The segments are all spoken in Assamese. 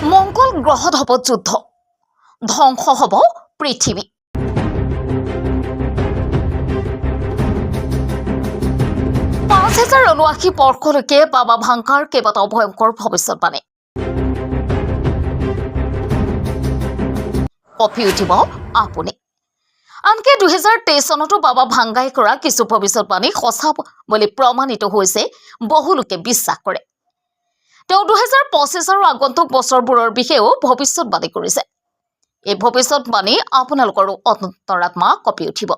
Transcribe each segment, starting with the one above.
মঙ্গল গ্ৰহত হ'ব যুদ্ধ, ধ্বংস হ'ব পৃথিৱী। পাঁচ হাজাৰ ৭৯ বৰ্ষলৈকে বাবা ভাংকাৰ কেইবাটাও ভয়ংকৰ ভৱিষ্যতবাণী। কঁপি উঠিব আপুনি। আনকি ২০২৩ চনতো বাবা ভাংগাই কৰা কিছু ভৱিষ্যতবাণী সঁচা বুলি প্ৰমাণিত হৈছে, বহু লোকে বিশ্বাস কৰে। তেওঁ ২০২৫ আৰু আগন্তুক বছৰবোৰৰ বিষয়েও ভৱিষ্যতবাণী কৰিছে। এই ভৱিষ্যতবাণী আপোনালোকৰো অন্তৰাত্মা কঁপি উঠিব।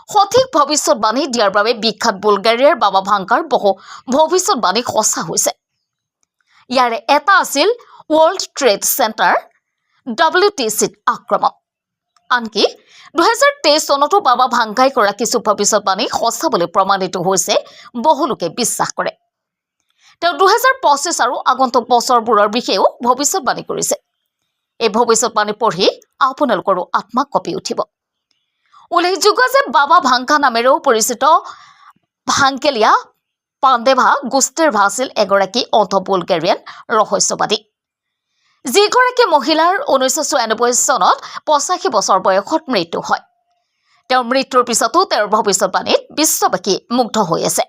সঠিক ভৱিষ্যতবাণী দিয়াৰ বাবে বিখ্যাত বুলগেৰিয়াৰ বাবা ভাংকাৰ বহু ভৱিষ্যতবাণী সঁচা হৈছে। ইয়াৰে এটা আছিল ৱৰ্ল্ড ট্ৰেড চেণ্টাৰ WTCত আক্ৰমণ। আনকি ২০২৩ চনতো বাবা ভাংকাই কৰা কিছু ভৱিষ্যতবাণী সঁচা বুলি প্ৰমাণিত হৈছে, বহু লোকে বিশ্বাস কৰে। তেওঁ ২০২৫ আৰু আগন্তুক বছৰবোৰৰ বিষয়েও ভৱিষ্যতবাণী কৰিছে। এই ভৱিষ্যতবাণী পঢ়ি আপোনালোকৰো আত্মা কঁপি উঠিব। উল্লেখযোগ্য যে বাবা ভাংকা নামেৰেও পৰিচিত ভাংকেলিয়া পাণ্ডেভা গুষ্টেৰভা আছিল এগৰাকী অন্ধ বুলগেৰিয়ান ৰহস্যবাদী, যিগৰাকী মহিলাৰ ১৯৯৪ চনত ৮৫ বছৰ বয়সত মৃত্যু হয়। তেওঁৰ মৃত্যুৰ পিছতো তেওঁৰ ভৱিষ্যতবাণীত বিশ্ববাসী মুগ্ধ হৈ আছে।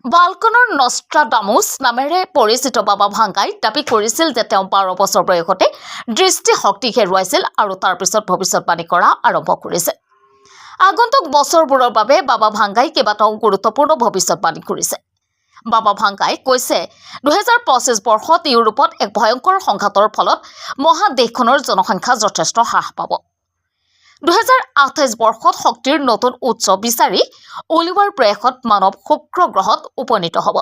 বালকনৰ নষ্ট্ৰাডামুছ নামেৰে পৰিচিত বাবা ভাংকাই দাবী কৰিছিল যে তেওঁ ১২ বছৰ বয়সতে দৃষ্টিশক্তি হেৰুৱাইছিল আৰু তাৰ পিছত ভৱিষ্যতবাণী কৰা আৰম্ভ কৰিছিল। আগন্তুক বছৰবোৰৰ বাবে বাবা ভাংকাই কেইবাটাও গুৰুত্বপূৰ্ণ ভৱিষ্যতবাণী কৰিছে। বাবা ভাংকাই কৈছে ২০২৫ বৰ্ষত ইউৰোপত এক ভয়ংকৰ সংঘাতৰ ফলত মহাদেশখনৰ জনসংখ্যা যথেষ্ট হ্ৰাস পাব। ২০২৮ বৰ্ষত শক্তিৰ নতুন উৎস বিচাৰি উলিওৱাৰ প্ৰয়াসত মানৱ শুক্ৰ গ্ৰহত উপনীত হ'ব।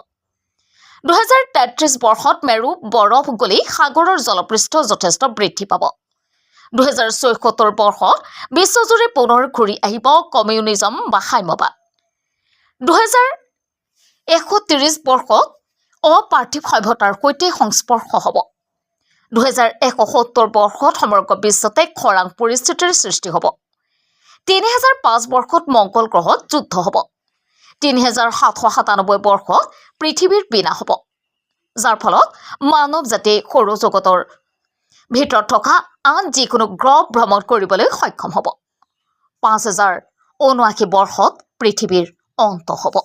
২০৩৩ বৰ্ষত মেৰু বৰফ গলি সাগৰৰ জলপৃষ্ঠ যথেষ্ট বৃদ্ধি পাব। ২০৭৪ বৰ্ষত বিশ্বজুৰি পুনৰ ঘূৰি আহিব কমিউনিজম বা সাম্যবাদ। ২০৩১ বৰ্ষত অপাৰ্থিৱ সভ্যতাৰ সৈতে সংস্পৰ্শ হ'ব। ২০৭১ বৰ্ষত সমগ্ৰ বিশ্বতে খৰাং পৰিস্থিতিৰ সৃষ্টি হ'ব। ৩০০৫ বৰ্ষত মংগল গ্ৰহত যুদ্ধ হ'ব। ৩৭৯৭ বৰ্ষত পৃথিৱীৰ বিনাশ হ'ব, যাৰ ফলত মানৱ জাতি সৌৰজগতৰ ভিতৰত থকা আন যিকোনো গ্ৰহ ভ্ৰমণ কৰিবলৈ সক্ষম হ'ব। ৫০৭৯ বৰ্ষত পৃথিৱীৰ অন্ত হ'ব।